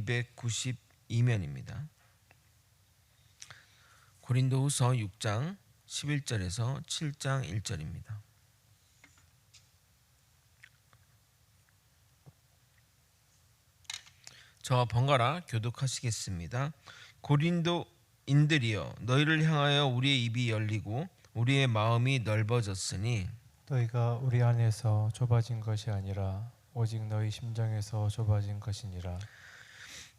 292면입니다. 고린도후서 6장 11절에서 7장 1절입니다. 저와 번갈아 교독하시겠습니다. 고린도인들이여, 너희를 향하여 우리의 입이 열리고 우리의 마음이 넓어졌으니 너희가 우리 안에서 좁아진 것이 아니라 오직 너희 심정에서 좁아진 것이니라.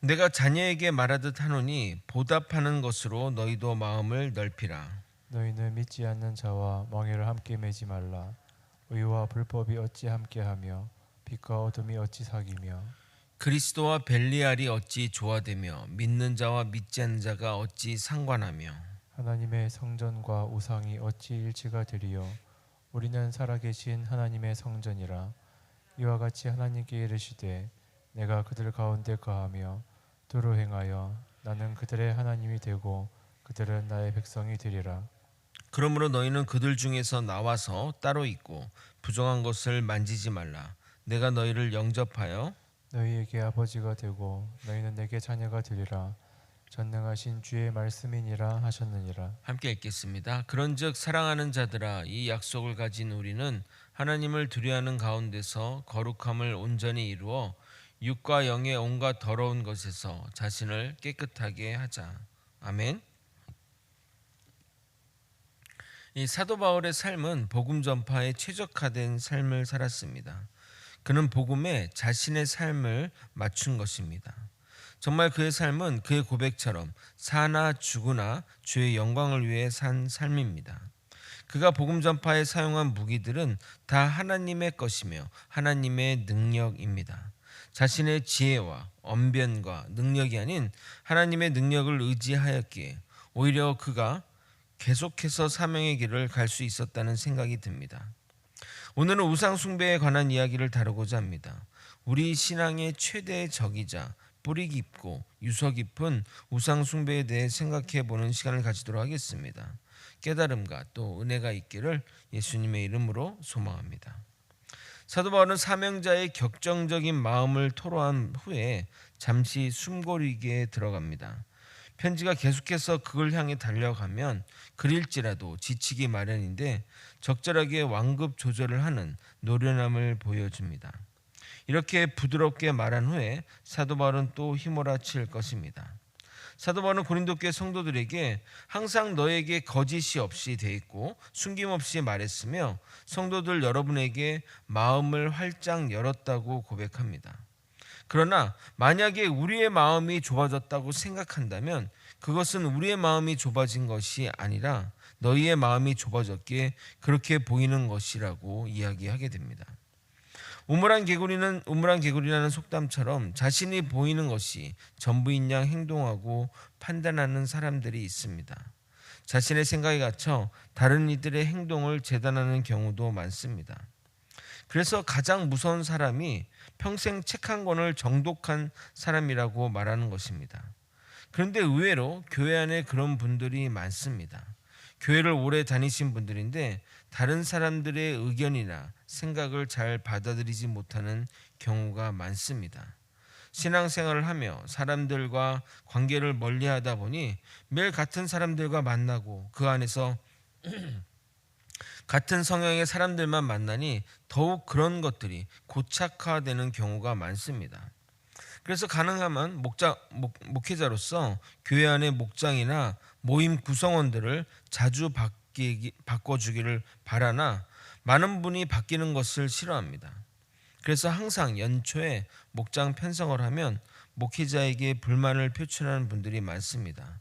내가 자녀에게 말하듯 하노니 보답하는 것으로 너희도 마음을 넓히라. 너희는 믿지 않는 자와 멍에를 함께 매지 말라. 의와 불법이 어찌 함께하며 빛과 어둠이 어찌 사귀며 그리스도와 벨리알이 어찌 조화되며 믿는 자와 믿지 않는 자가 어찌 상관하며 하나님의 성전과 우상이 어찌 일치가 되리요. 우리는 살아계신 하나님의 성전이라. 이와 같이 하나님께 이르시되 내가 그들 가운데 거하며 도로 행하여 나는 그들의 하나님이 되고 그들은 나의 백성이 되리라. 그러므로 너희는 그들 중에서 나와서 따로 있고 부정한 것을 만지지 말라. 내가 너희를 영접하여 너희에게 아버지가 되고 너희는 내게 자녀가 되리라. 전능하신 주의 말씀이니라 하셨느니라. 함께 읽겠습니다. 그런즉 사랑하는 자들아, 이 약속을 가진 우리는 하나님을 두려워하는 가운데서 거룩함을 온전히 이루어 육과 영의 온갖 더러운 것에서 자신을 깨끗하게 하자. 아멘. 이 사도 바울의 삶은 복음 전파에 최적화된 삶을 살았습니다. 그는 복음에 자신의 삶을 맞춘 것입니다. 정말 그의 삶은 그의 고백처럼 사나 죽으나 주의 영광을 위해 산 삶입니다. 그가 복음 전파에 사용한 무기들은 다 하나님의 것이며 하나님의 능력입니다. 자신의 지혜와 언변과 능력이 아닌 하나님의 능력을 의지하였기에 오히려 그가 계속해서 사명의 길을 갈 수 있었다는 생각이 듭니다. 오늘은 우상 숭배에 관한 이야기를 다루고자 합니다. 우리 신앙의 최대의 적이자 뿌리 깊고 유서 깊은 우상 숭배에 대해 생각해 보는 시간을 가지도록 하겠습니다. 깨달음과 또 은혜가 있기를 예수님의 이름으로 소망합니다. 사도 바울은 사명자의 격정적인 마음을 토로한 후에 잠시 숨고르기에 들어갑니다. 편지가 계속해서 그걸 향해 달려가면 그릴지라도 지치기 마련인데 적절하게 완급 조절을 하는 노련함을 보여줍니다. 이렇게 부드럽게 말한 후에 사도 바울은 또 휘몰아칠 것입니다. 사도 바울은 고린도 교회 성도들에게 항상 너에게 거짓이 없이 돼 있고 숨김없이 말했으며 성도들 여러분에게 마음을 활짝 열었다고 고백합니다. 그러나 만약에 우리의 마음이 좁아졌다고 생각한다면 그것은 우리의 마음이 좁아진 것이 아니라 너희의 마음이 좁아졌기에 그렇게 보이는 것이라고 이야기하게 됩니다. 우물안 개구리라는 속담처럼 자신이 보이는 것이 전부인 양 행동하고 판단하는 사람들이 있습니다. 자신의 생각에 갇혀 다른 이들의 행동을 재단하는 경우도 많습니다. 그래서 가장 무서운 사람이 평생 책 한 권을 정독한 사람이라고 말하는 것입니다. 그런데 의외로 교회 안에 그런 분들이 많습니다. 교회를 오래 다니신 분들인데 다른 사람들의 의견이나 생각을 잘 받아들이지 못하는 경우가 많습니다. 신앙생활을 하며 사람들과 관계를 멀리하다 보니 매일 같은 사람들과 만나고 그 안에서 같은 성향의 사람들만 만나니 더욱 그런 것들이 고착화되는 경우가 많습니다. 그래서 가능하면 목회자로서 교회 안의 목장이나 모임 구성원들을 자주 바꿔주기를 바라나 많은 분이 바뀌는 것을 싫어합니다. 그래서 항상 연초에 목장 편성을 하면 목회자에게 불만을 표출하는 분들이 많습니다.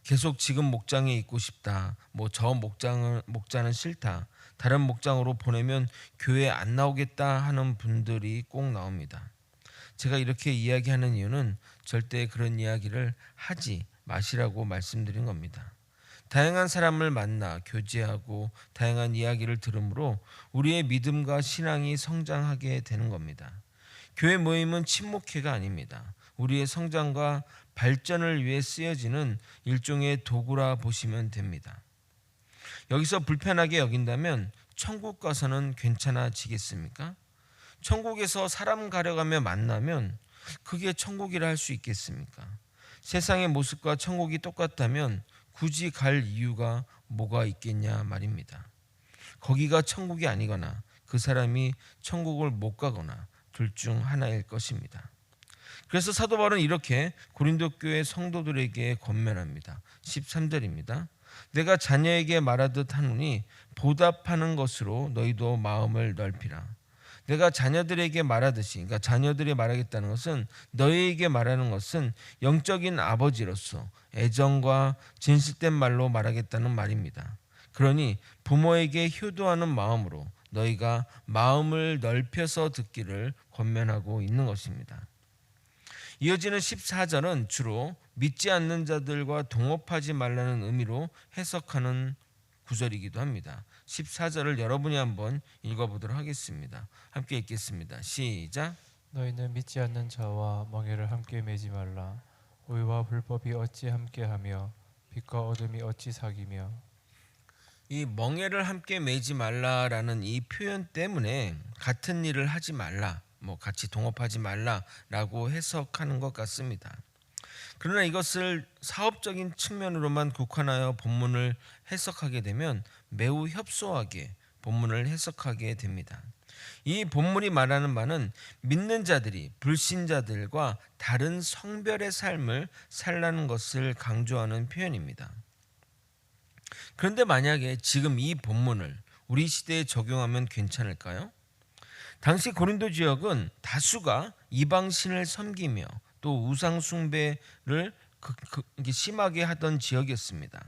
계속 지금 목장에 있고 싶다. 저 목자는 싫다. 다른 목장으로 보내면 교회에 안 나오겠다 하는 분들이 꼭 나옵니다. 제가 이렇게 이야기하는 이유는 절대 그런 이야기를 하지 마시라고 말씀드린 겁니다. 다양한 사람을 만나 교제하고 다양한 이야기를 들으므로 우리의 믿음과 신앙이 성장하게 되는 겁니다. 교회 모임은 친목회가 아닙니다. 우리의 성장과 발전을 위해 쓰여지는 일종의 도구라 보시면 됩니다. 여기서 불편하게 여긴다면 천국 가서는 괜찮아지겠습니까? 천국에서 사람 가려가며 만나면 그게 천국이라 할 수 있겠습니까? 세상의 모습과 천국이 똑같다면 굳이 갈 이유가 뭐가 있겠냐 말입니다. 거기가 천국이 아니거나 그 사람이 천국을 못 가거나 둘 중 하나일 것입니다. 그래서 사도 바울은 이렇게 고린도 교회 성도들에게 권면합니다. 13절입니다. 내가 자녀에게 말하듯 하노니 보답하는 것으로 너희도 마음을 넓히라. 내가 자녀들에게 말하듯이, 그러니까 자녀들이 말하겠다는 것은, 너희에게 말하는 것은 영적인 아버지로서 애정과 진실된 말로 말하겠다는 말입니다. 그러니 부모에게 효도하는 마음으로 너희가 마음을 넓혀서 듣기를 권면하고 있는 것입니다. 이어지는 14절은 주로 믿지 않는 자들과 동업하지 말라는 의미로 해석하는 구절이기도 합니다. 14절을 여러분이 한번 읽어보도록 하겠습니다. 함께 읽겠습니다. 시작. 너희는 믿지 않는 자와 멍에를 함께 매지 말라. 의와 불법이 어찌 함께하며 빛과 어둠이 어찌 사귀며. 이 멍에를 함께 매지 말라라는 이 표현 때문에 같은 일을 하지 말라, 같이 동업하지 말라라고 해석하는 것 같습니다. 그러나 이것을 사업적인 측면으로만 국한하여 본문을 해석하게 되면 매우 협소하게 본문을 해석하게 됩니다. 이 본문이 말하는 바는 믿는 자들이 불신자들과 다른 성별의 삶을 살라는 것을 강조하는 표현입니다. 그런데 만약에 지금 이 본문을 우리 시대에 적용하면 괜찮을까요? 당시 고린도 지역은 다수가 이방신을 섬기며 또 우상 숭배를 심하게 하던 지역이었습니다.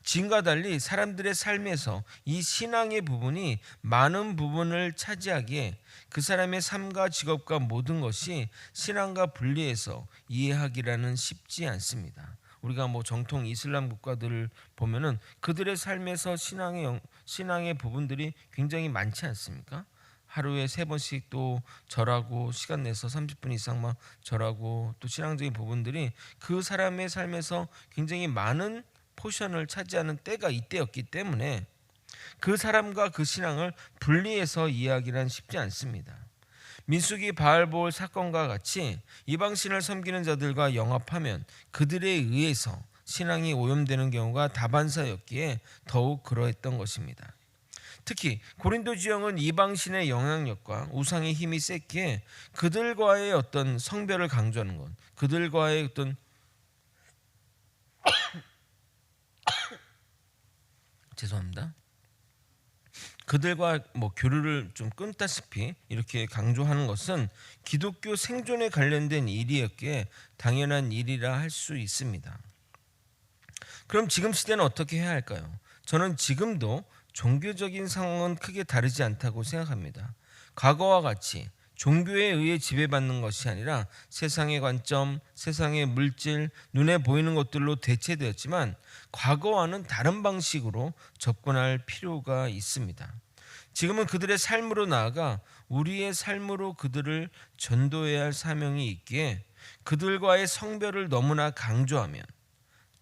지금과 달리 사람들의 삶에서 이 신앙의 부분이 많은 부분을 차지하기에 그 사람의 삶과 직업과 모든 것이 신앙과 분리해서 이해하기라는 쉽지 않습니다. 우리가 정통 이슬람 국가들을 보면은 그들의 삶에서 신앙의 부분들이 굉장히 많지 않습니까? 하루에 3번씩 또 절하고 시간 내서 30분 이상 막 절하고 또 신앙적인 부분들이 그 사람의 삶에서 굉장히 많은 포션을 차지하는 때가 이때였기 때문에 그 사람과 그 신앙을 분리해서 이해하기란 쉽지 않습니다. 민수기 바알볼 사건과 같이 이방신을 섬기는 자들과 영합하면 그들에 의해서 신앙이 오염되는 경우가 다반사였기에 더욱 그러했던 것입니다. 특히 고린도 지역은 이방신의 영향력과 우상의 힘이 셌기에 그들과의 어떤 성별을 강조하는 것, 그들과의 어떤 죄송합니다. 그들과 교류를 좀 끊다시피 이렇게 강조하는 것은 기독교 생존에 관련된 일이었기에 당연한 일이라 할 수 있습니다. 그럼 지금 시대는 어떻게 해야 할까요? 저는 지금도 종교적인 상황은 크게 다르지 않다고 생각합니다. 과거와 같이 종교에 의해 지배받는 것이 아니라 세상의 관점, 세상의 물질, 눈에 보이는 것들로 대체되었지만 과거와는 다른 방식으로 접근할 필요가 있습니다. 지금은 그들의 삶으로 나아가 우리의 삶으로 그들을 전도해야 할 사명이 있기에 그들과의 성별을 너무나 강조하면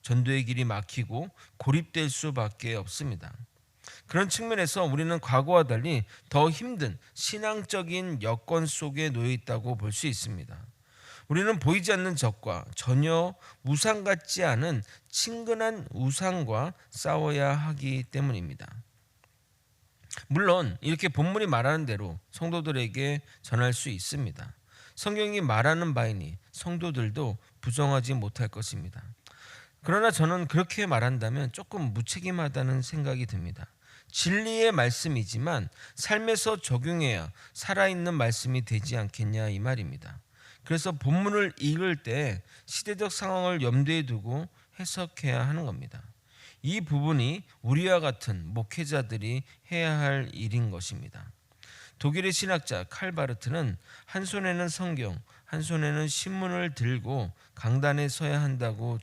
전도의 길이 막히고 고립될 수밖에 없습니다. 그런 측면에서 우리는 과거와 달리 더 힘든 신앙적인 여건 속에 놓여 있다고 볼 수 있습니다. 우리는 보이지 않는 적과 전혀 우상 같지 않은 친근한 우상과 싸워야 하기 때문입니다. 물론 이렇게 본문이 말하는 대로 성도들에게 전할 수 있습니다. 성경이 말하는 바이니 성도들도 부정하지 못할 것입니다. 그러나 저는 그렇게 말한다면 조금 무책임하다는 생각이 듭니다. 진리의 말씀이지만 삶에서 적용해야 살아있는 말씀이 되지 않겠냐 이 말입니다. 그래서 본문을 읽을 때 시대적 상황을 염두에 두고 해석해야 하는 겁니다. 이 부분이 우리와 같은 목회자들이 해야 할 일인 것입니다. 독일의 신학자 칼바르트는 한 손에는 성경, 한 손에는 신문을 들고 강단에 서야 한다고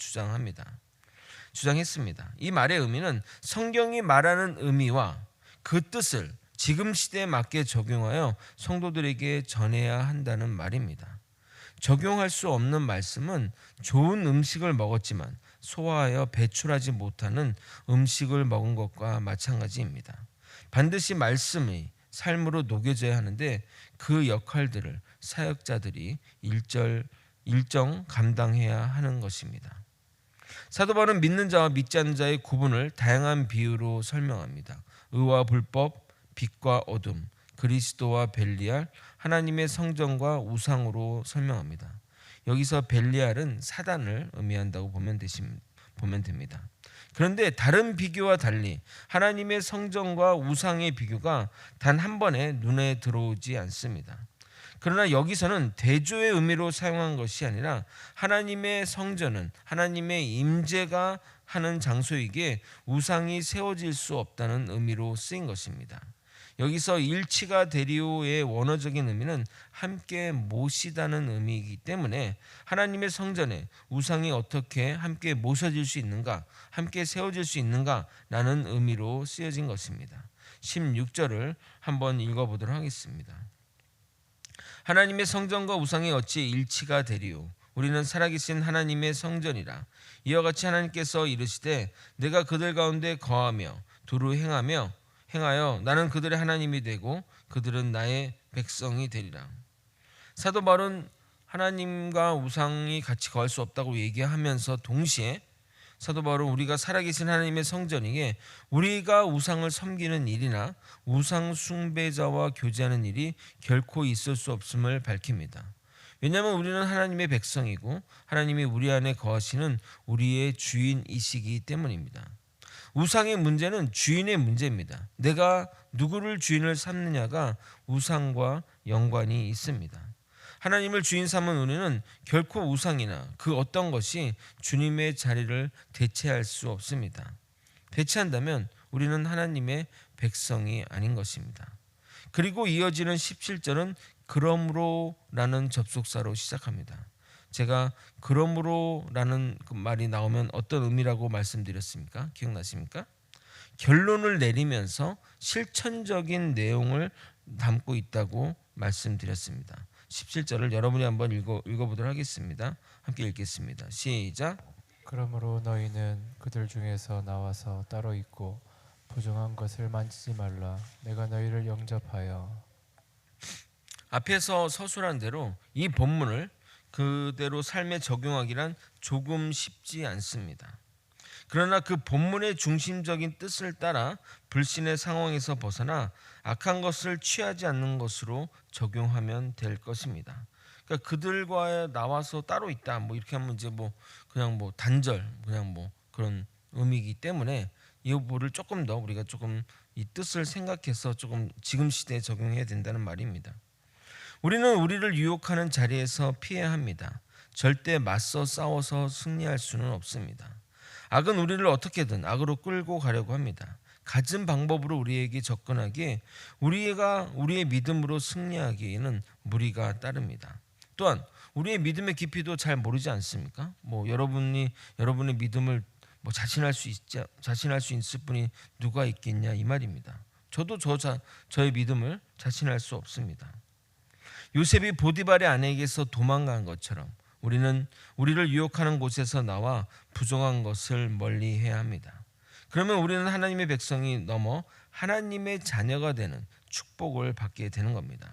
주장했습니다. 이 말의 의미는 성경이 말하는 의미와 그 뜻을 지금 시대에 맞게 적용하여 성도들에게 전해야 한다는 말입니다. 적용할 수 없는 말씀은 좋은 음식을 먹었지만 소화하여 배출하지 못하는 음식을 먹은 것과 마찬가지입니다. 반드시 말씀이 삶으로 녹여져야 하는데 그 역할들을 사역자들이 일정 감당해야 하는 것입니다. 사도 바울은 믿는 자와 믿지 않는 자의 구분을 다양한 비유로 설명합니다. 의와 불법, 빛과 어둠, 그리스도와 벨리알, 하나님의 성전과 우상으로 설명합니다. 여기서 벨리알은 사단을 의미한다고 보면 됩니다. 그런데 다른 비교와 달리 하나님의 성전과 우상의 비교가 단 한 번에 눈에 들어오지 않습니다. 그러나 여기서는 대조의 의미로 사용한 것이 아니라 하나님의 성전은 하나님의 임재가 하는 장소이기에 우상이 세워질 수 없다는 의미로 쓰인 것입니다. 여기서 일치가 데리오의 원어적인 의미는 함께 모시다는 의미이기 때문에 하나님의 성전에 우상이 어떻게 함께 모셔질 수 있는가, 함께 세워질 수 있는가라는 의미로 쓰여진 것입니다. 16절을 한번 읽어보도록 하겠습니다. 하나님의 성전과 우상이 어찌 일치가 되리요? 우리는 살아계신 하나님의 성전이라. 이와 같이 하나님께서 이르시되 내가 그들 가운데 거하며 두루 행하여 나는 그들의 하나님이 되고 그들은 나의 백성이 되리라. 사도 바울은 하나님과 우상이 같이 거할 수 없다고 얘기하면서 동시에 사도 바울은 우리가 살아계신 하나님의 성전이기에 우리가 우상을 섬기는 일이나 우상 숭배자와 교제하는 일이 결코 있을 수 없음을 밝힙니다. 왜냐하면 우리는 하나님의 백성이고 하나님이 우리 안에 거하시는 우리의 주인이시기 때문입니다. 우상의 문제는 주인의 문제입니다. 내가 누구를 주인을 삼느냐가 우상과 연관이 있습니다. 하나님을 주인 삼은 우리는 결코 우상이나 그 어떤 것이 주님의 자리를 대체할 수 없습니다. 대체한다면 우리는 하나님의 백성이 아닌 것입니다. 그리고 이어지는 17절은 그러므로라는 접속사로 시작합니다. 제가 그러므로라는 그 말이 나오면 어떤 의미라고 말씀드렸습니까? 기억나십니까? 결론을 내리면서 실천적인 내용을 담고 있다고 말씀드렸습니다. 17절을 여러분이 한번 읽어보도록 하겠습니다. 함께 읽겠습니다. 시작. 그러므로 너희는 그들 중에서 나와서 따로 있고 부정한 것을 만지지 말라. 내가 너희를 영접하여. 앞에서 서술한 대로 이 본문을 그대로 삶에 적용하기란 조금 쉽지 않습니다. 그러나 그 본문의 중심적인 뜻을 따라 불신의 상황에서 벗어나 악한 것을 취하지 않는 것으로 적용하면 될 것입니다. 그러니까 그들과 나와서 따로 있다. 뭐 이렇게 하면 이제 그냥 단절, 그냥 그런 의미이기 때문에 이 부분을 조금 더 우리가 조금 이 뜻을 생각해서 조금 지금 시대에 적용해야 된다는 말입니다. 우리는 우리를 유혹하는 자리에서 피해야 합니다. 절대 맞서 싸워서 승리할 수는 없습니다. 악은 우리를 어떻게든 악으로 끌고 가려고 합니다. 갖은 방법으로 우리에게 접근하기에 우리가 우리의 믿음으로 승리하기에는 무리가 따릅니다. 또한 우리의 믿음의 깊이도 잘 모르지 않습니까? 여러분의 믿음을 자신할 수 있을 분이 누가 있겠냐 이 말입니다. 저도 저의 믿음을 자신할 수 없습니다. 요셉이 보디발의 아내에게서 도망간 것처럼 우리는 우리를 유혹하는 곳에서 나와 부정한 것을 멀리해야 합니다. 그러면 우리는 하나님의 백성이 넘어 하나님의 자녀가 되는 축복을 받게 되는 겁니다.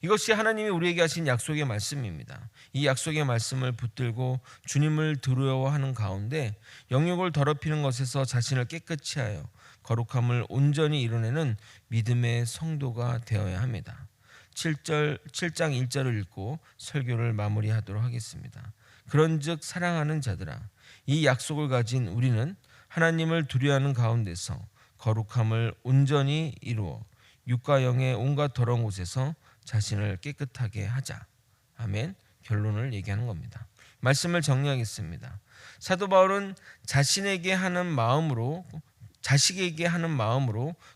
이것이 하나님이 우리에게 하신 약속의 말씀입니다. 이 약속의 말씀을 붙들고 주님을 두려워하는 가운데 영욕을 더럽히는 것에서 자신을 깨끗이 하여 거룩함을 온전히 이루내는 믿음의 성도가 되어야 합니다. 7장 1절을 읽고 설교를 마무리하도록 하겠습니다. 그런즉 사랑하는 자들아, 이 약속을 가진 우리는 하나님을 두려워하는 가운데서 거룩함을 온전히 이루어 육과 영의 온갖 더러운 곳에서 자신을 깨끗하게 하자. 아멘. 결론을 얘기하는 겁니다. 말씀을 정리하겠습니다. 사도 바울은 자식에게 하는 마음으로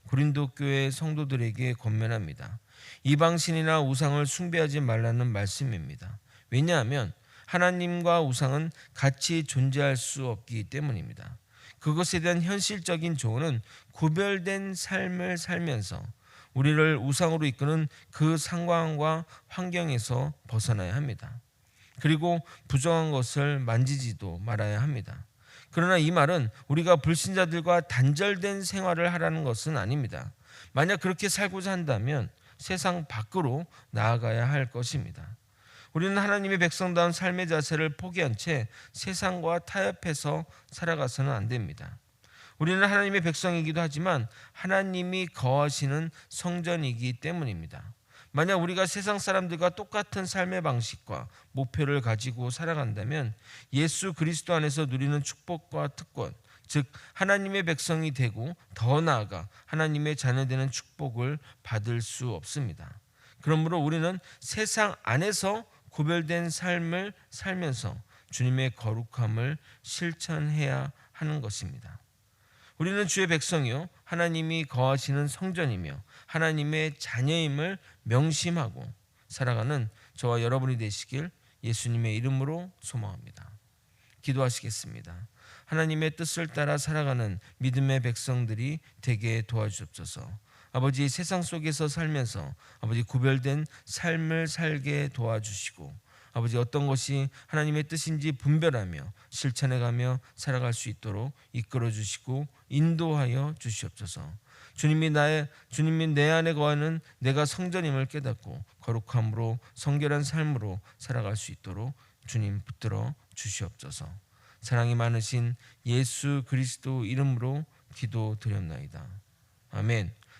고린도 교회 성도들에게 권면합니다. 이방신이나 우상을 숭배하지 말라는 말씀입니다. 왜냐하면 하나님과 우상은 같이 존재할 수 없기 때문입니다. 그것에 대한 현실적인 조언은 구별된 삶을 살면서 우리를 우상으로 이끄는 그 상황과 환경에서 벗어나야 합니다. 그리고 부정한 것을 만지지도 말아야 합니다. 그러나 이 말은 우리가 불신자들과 단절된 생활을 하라는 것은 아닙니다. 만약 그렇게 살고자 한다면 세상 밖으로 나아가야 할 것입니다. 우리는 하나님의 백성다운 삶의 자세를 포기한 채 세상과 타협해서 살아가서는 안 됩니다. 우리는 하나님의 백성이기도 하지만 하나님이 거하시는 성전이기 때문입니다. 만약 우리가 세상 사람들과 똑같은 삶의 방식과 목표를 가지고 살아간다면 예수 그리스도 안에서 누리는 축복과 특권, 즉 하나님의 백성이 되고 더 나아가 하나님의 자녀되는 축복을 받을 수 없습니다. 그러므로 우리는 세상 안에서 구별된 삶을 살면서 주님의 거룩함을 실천해야 하는 것입니다. 우리는 주의 백성이요 하나님이 거하시는 성전이며 하나님의 자녀임을 명심하고 살아가는 저와 여러분이 되시길 예수님의 이름으로 소망합니다. 기도하시겠습니다. 하나님의 뜻을 따라 살아가는 믿음의 백성들이 되게 도와주옵소서. 아버지, 세상 속에서 살면서 아버지 구별된 삶을 살게 도와주시고 아버지 어떤 것이 하나님의 뜻인지 분별하며 실천해가며 살아갈 수 있도록 이끌어 주시고 인도하여 주시옵소서. 주님이 내 안에 거하는 내가 성전임을 깨닫고 거룩함으로 성결한 삶으로 살아갈 수 있도록 주님 붙들어 주시옵소서. 사랑이 많으신 예수 그리스도 이름으로 기도드렸나이다. 아멘.